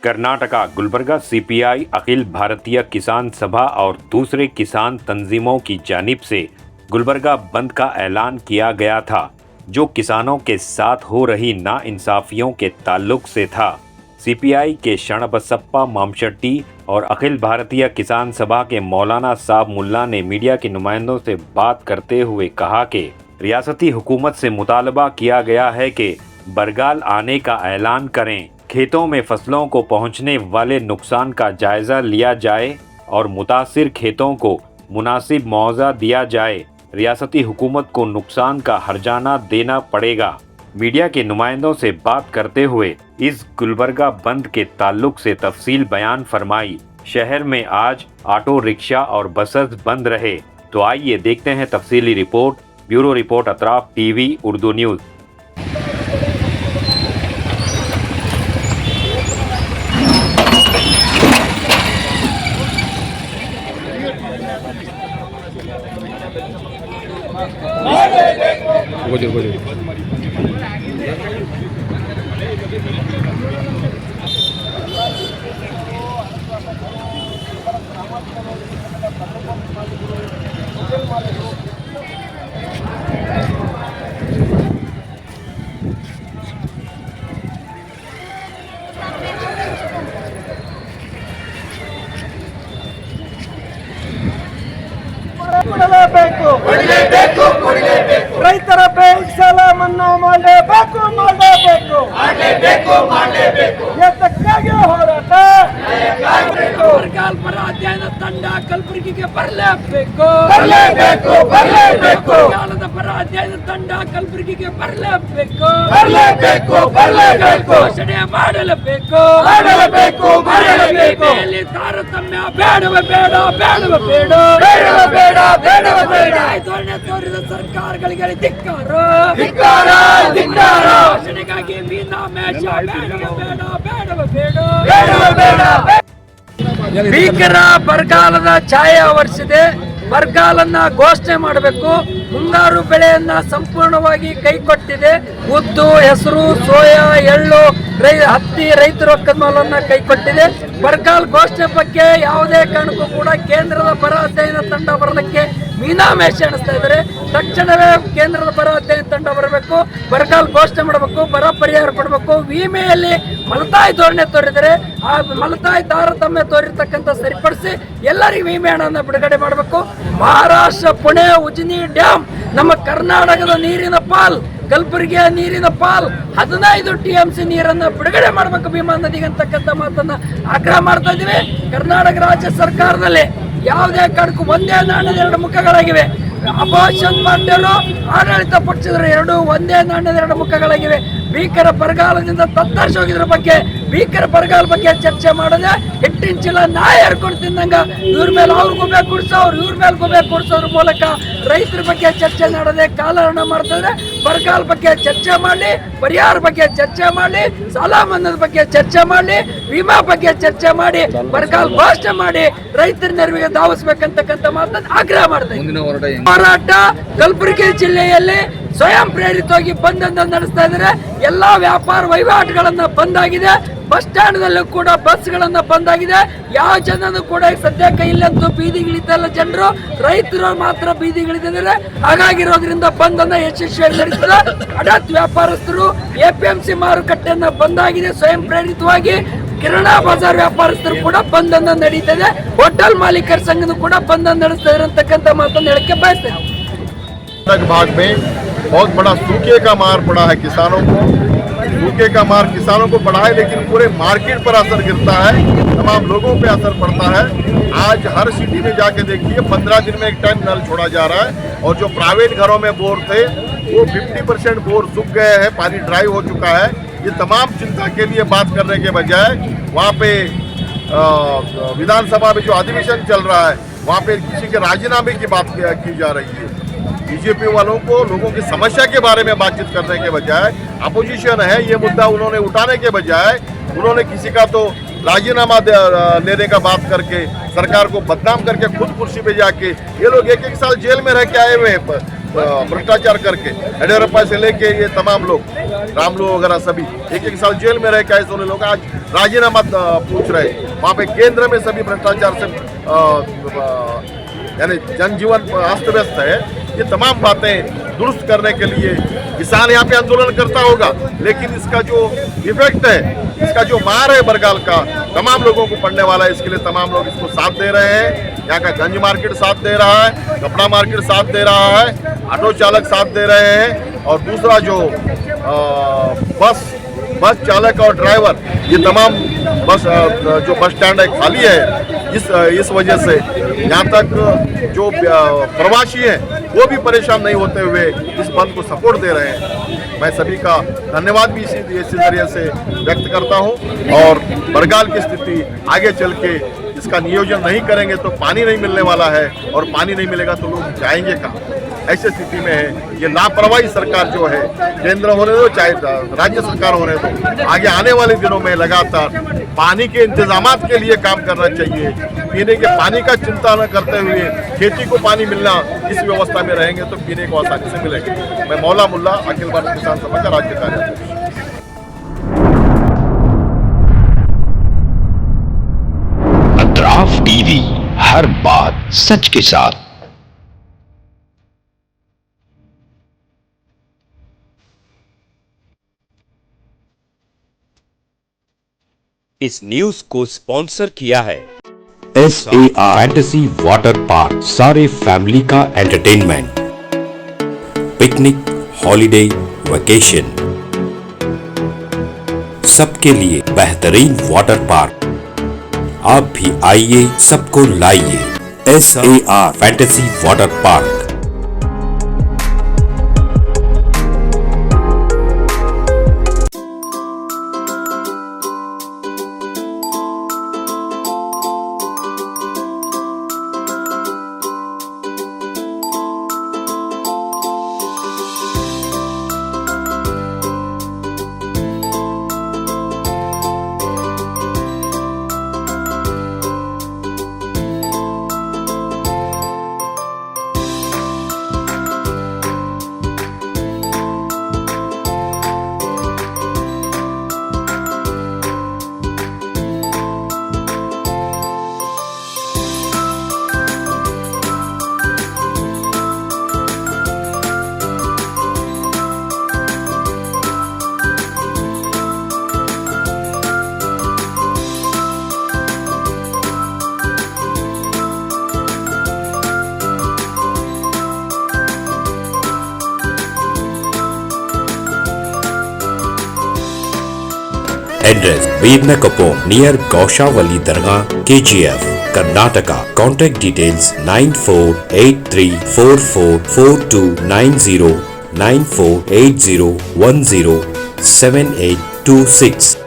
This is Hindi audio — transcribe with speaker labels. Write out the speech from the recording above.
Speaker 1: कर्नाटका गुलबर्गा सीपीआई अखिल भारतीय किसान सभा और दूसरे किसान तंजीमों की जानिब से गुलबर्गा बंद का ऐलान किया गया था, जो किसानों के साथ हो रही नाइंसाफियों के ताल्लुक से था। सीपीआई के शरणबसप्पा मामशेट्टी और अखिल भारतीय किसान सभा के मौलाना साहब मुल्ला ने मीडिया के नुमाइंदों से बात करते हुए कहा कि रियासती हुकूमत से मुतालबा किया गया है कि बरगाल आने का ऐलान करें, खेतों में फसलों को पहुंचने वाले नुकसान का जायजा लिया जाए और मुतासिर खेतों को मुनासिब मुआवजा दिया जाए। रियासती हुकूमत को नुकसान का हर्जाना देना पड़ेगा। मीडिया के नुमाइंदों से बात करते हुए इस गुलबर्गा बंद के ताल्लुक से तफसील बयान फरमाई। शहर में आज ऑटो रिक्शा और बसेस बंद रहे। तो आइए देखते हैं तफसीली report. Bureau report Atraf TV Urdu news.
Speaker 2: ರೈತರ ಬೆಳೆ ಸಾಲ ಮನ್ನಾ ಮಾಡಲೇಬೇಕು ಎತ್ತಕ್ಕಾಗಿ ಹೋರಾಟ ಬರಗಾಲ ಪರ ಅಧ್ಯಯನ ತಂಡ ಕಲಬುರಗಿಗೆ ಬರಲೇಬೇಕು ಬರಗಾಲದ ಪರ ಅಧ್ಯಯನ ತಂಡ ಕಲಬುರಗಿಗೆ ಬರಲೇಬೇಕು ಘೋಷಣೆ ಮಾಡಲೇಬೇಕು ಇಲ್ಲಿ ತಾರತಮ್ಯ ಬೇಡವೇ ಬೇಡ ಧೋರಣೆ ತೋರಿದ ಸರ್ಕಾರಗಳಿಗೆ ಧಿಕ್ಕಾರ ಘೋಷಣೆಗಾಗಿ ಮೀನಾಮೇಷ ಬೇಡ ಭೀಕರ ಬರಗಾಲದ ಛಾಯೆ ಆವರಿಸಿದೆ. ಬರಗಾಲನ್ನ ಘೋಷಣೆ ಮಾಡಬೇಕು. ಮುಂಗಾರು ಬೆಳೆಯನ್ನ ಸಂಪೂರ್ಣವಾಗಿ ಕೈಕೊಟ್ಟಿದೆ. ಉದ್ದು, ಹೆಸರು, ಸೋಯಾ, ಎಳ್ಳು, ಹತ್ತಿ ರೈತರ ಒಕ್ಕಲ್ಮಲನ್ನ ಕೈಕೊಟ್ಟಿದೆ. ಬರಗಾಲ ಘೋಷಣೆ ಬಗ್ಗೆ ಯಾವುದೇ ಕಾರಣಕ್ಕೂ ಕೂಡ ಕೇಂದ್ರದ ಬರ ಅಧ್ಯಯನ ತಂಡ ಬರಲಿಕ್ಕೆ ಮೀನಾಮೇಷ ಎಣಿಸ್ತಾ ಇದ್ದಾರೆ. ತಕ್ಷಣವೇ ಕೇಂದ್ರದ ಬರ ಅಧ್ಯಯನ ತಂಡ ಬರಬೇಕು, ಬರಗಾಲ ಘೋಷಣೆ ಮಾಡಬೇಕು, ಬರ ಪರಿಹಾರ ಕೊಡಬೇಕು. ವಿಮೆಯಲ್ಲಿ ಮಲತಾಯಿ ಧೋರಣೆ ತೋರಿದರೆ ಆ ಮಲತಾಯಿ ತಾರತಮ್ಯ ತೋರಿರ್ತಕ್ಕಂಥ ಸರಿಪಡಿಸಿ ಎಲ್ಲರಿಗೂ ವಿಮೆ ಹಣವನ್ನು ಬಿಡುಗಡೆ ಮಾಡಬೇಕು. ಮಹಾರಾಷ್ಟ್ರ ಪುಣೆ ಉಜ್ನಿ ಡ್ಯಾಮ್ ನಮ್ಮ ಕರ್ನಾಟಕದ ನೀರಿನ ಪಾಲ್, ಕಲಬುರಗಿಯ ನೀರಿನ ಪಾಲ್ 15 TMC ನೀರನ್ನ ಬಿಡುಗಡೆ ಮಾಡಬೇಕು ಭೀಮಾ ನದಿಗೆ ಅಂತಕ್ಕಂಥ ಮಾತನ್ನ ಆಗ್ರಹ ಮಾಡ್ತಾ ಇದ್ದೀವಿ. ಕರ್ನಾಟಕ ರಾಜ್ಯ ಸರ್ಕಾರದಲ್ಲಿ ಯಾವುದೇ ಕಾರಣಕ್ಕೂ ಒಂದೇ ನಾಣ್ಯದ ಎರಡು ಮುಖಗಳಾಗಿವೆ. ಅಪೋಸಿಷನ್ ಪಾರ್ಟಿಯವರು ಆಡಳಿತ ಪಕ್ಷದ ಎರಡು ಒಂದೇ ನಾಣ್ಯದ ಎರಡು ಮುಖಗಳಾಗಿವೆ. ಭೀಕರ ಬರಗಾಲದಿಂದ ತತ್ತರಿಸಿ ಹೋಗಿದ್ರ ಬಗ್ಗೆ, ಭೀಕರ ಬರಗಾಲ ಬಗ್ಗೆ ಚರ್ಚೆ ಮಾಡದೆ ಹಿಟ್ಟಿನ ನಾಯಿ ಹರ್ಕೊಂಡು ತಿಂದಂಗ ಇವ್ರ ಮೇಲೆ ಅವ್ರ ಗುಬೆ ಕುಡಿಸೋ, ಇವ್ರ ಮೇಲೆ ಗುಬೆ ಕುಡಿಸೋದ್ರ ಮೂಲಕ ರೈತರ ಬಗ್ಗೆ ಚರ್ಚೆ ಮಾಡದೆ ಕಾಲಹರಣ ಮಾಡ್ತಿದ್ರೆ. ಬರಗಾಲ ಬಗ್ಗೆ ಚರ್ಚೆ ಮಾಡಲಿ, ಪರಿಹಾರ ಬಗ್ಗೆ ಚರ್ಚೆ ಮಾಡಲಿ, ಸಾಲ ಮನ್ನಾದ ಬಗ್ಗೆ ಚರ್ಚೆ ಮಾಡಲಿ, ವಿಮಾ ಬಗ್ಗೆ ಚರ್ಚೆ ಮಾಡಿ, ಬರಗಾಲ ಘೋಷಣೆ ಮಾಡಿ ರೈತರ ನೆರವಿಗೆ ಧಾವಿಸಬೇಕಂತಕ್ಕಂಥ ಮಾತನ್ನು ಆಗ್ರಹ ಮಾಡ್ತಾರೆ. ಹೋರಾಟ ಕಲಬುರಗಿ ಜಿಲ್ಲೆಯಲ್ಲಿ ಸ್ವಯಂ ಪ್ರೇರಿತವಾಗಿ ಬಂದ್ ಅನ್ನು ನಡೆಸ್ತಾ ಇದ್ದಾರೆ. ಎಲ್ಲಾ ವ್ಯಾಪಾರ ವಹಿವಾಟುಗಳನ್ನ ಬಂದಾಗಿದೆ. ಬಸ್ ಸ್ಟ್ಯಾಂಡ್ ದಲ್ಲೂ ಕೂಡ ಬಸ್ಗಳನ್ನ ಬಂದಾಗಿದೆ. ಯಾವ ಜನನು ಕೂಡ ಸದ್ಯಕ್ಕೆ ಇಲ್ಲಂತೂ ಬೀದಿಗಿಳಿತಾ ಇಲ್ಲ ಜನರು, ರೈತರು ಮಾತ್ರ ಬೀದಿಗಿಳಿದಿದ್ದಾರೆ. ಹಾಗಾಗಿರೋದ್ರಿಂದ ಬಂದ್ ಅನ್ನ ಯಶಸ್ವಿಯಾಗಿ ನಡೆಸಿದ ಅಡತ್ ವ್ಯಾಪಾರಸ್ಥರು, APMC ಮಾರುಕಟ್ಟೆಯನ್ನ ಬಂದಾಗಿದೆ ಸ್ವಯಂ ಪ್ರೇರಿತವಾಗಿ. ಕಿರಾಣಾ ಬಾಜಾರ್ ವ್ಯಾಪಾರಸ್ಥರು ಕೂಡ ಬಂದ್ ಅನ್ನ ನಡೀತದೆ. ಹೋಟೆಲ್ ಮಾಲೀಕರ ಸಂಘನೂ ಕೂಡ ಬಂದ್ ಅನ್ನ ನಡೆಸ್ತಾ ಇದ್ದಾರೆ ಅಂತಕ್ಕಂಥ ಮಾತನ್ನು ಹೇಳಕ್ಕೆ ಬಯಸ್ತೇನೆ.
Speaker 3: भाग में बहुत बड़ा सूखे का मार पड़ा है किसानों को। सूखे का मार किसानों को पड़ा है, लेकिन पूरे मार्केट पर असर गिरता है, तमाम लोगों पे असर पड़ता है। आज हर सिटी में जाके देखिए 15 दिन में एक टाइम नल छोड़ा जा रहा है, और जो प्राइवेट घरों में बोर थे वो 50% बोर सूख गए हैं, पानी ड्राई हो चुका है। ये तमाम चिंता के लिए बात करने के बजाय वहाँ पे विधानसभा में जो अधिवेशन चल रहा है वहाँ पे किसी के राजीनामे की बात की जा रही है। बीजेपी वालों को लोगों की समस्या के बारे में बातचीत करने के बजाय, अपोजिशन है ये मुद्दा उन्होंने उठाने के बजाय उन्होंने किसी का तो राजीनामा लेने का बात करके सरकार को बदनाम करके खुद कुर्सी पे जाके ये लोग 1-1 साल जेल में रह के आए हुए हैं भ्रष्टाचार करके। येडियुरप्पा से लेके ये तमाम लोग रामलू वगैरह सभी एक साल जेल में रहे, कैसे उन्हें लोग आज राजीनामा पूछ रहे। वहाँ पे केंद्र में सभी भ्रष्टाचार से यानी जनजीवन अस्त व्यस्त है। ये तमाम बातें दुरुस्त करने के लिए किसान यहाँ पे आंदोलन करता होगा, लेकिन इसका जो इफेक्ट है, इसका जो मार है बरगाल का, तमाम लोगों को पड़ने वाला है। इसके लिए तमाम लोग इसको साथ दे रहे हैं। यहाँ का गंज मार्केट साथ दे रहा है, कपड़ा मार्केट साथ दे रहा है, ऑटो चालक साथ दे रहे हैं, और दूसरा जो बस चालक और ड्राइवर, ये तमाम जो बस स्टैंड है खाली है, इस वजह से यहाँ तक जो प्रवासी हैं वो भी परेशान नहीं होते हुए इस बंद को सपोर्ट दे रहे हैं। मैं सभी का धन्यवाद भी इसी जरिए से व्यक्त करता हूँ। और बरगाल की स्थिति आगे चल के इसका नियोजन नहीं करेंगे तो पानी नहीं मिलने वाला है, और पानी नहीं मिलेगा तो लोग जाएंगे कहाँ। ऐसी स्थिति में है ये लापरवाही सरकार जो है, केंद्र होने दो चाहे राज्य सरकार होने दो, आगे आने वाले दिनों में लगातार पानी के इंतजामात के लिए काम करना चाहिए। पीने के पानी का चिंता न करते हुए खेती को पानी मिलना, इस व्यवस्था में रहेंगे तो पीने को आसानी से मिलेगा। मैं मौला मुल्ला, अखिल भारतीय किसान सभा का राज्य कार्याध्यक्ष।
Speaker 4: अतराफ टीवी, हर बात सच के साथ।
Speaker 1: इस न्यूज को स्पॉन्सर किया है SAR फैंटेसी वाटर पार्क, सारे फैमिली का एंटरटेनमेंट, पिकनिक, हॉलिडे, वेकेशन, सबके लिए बेहतरीन वाटर पार्क। आप भी आइए, सबको लाइए। SAR fantasy water park. Address Veerna Kapong near Gaushavali Dargah, KGF, Karnataka. Contact details 9483444290 9480107826.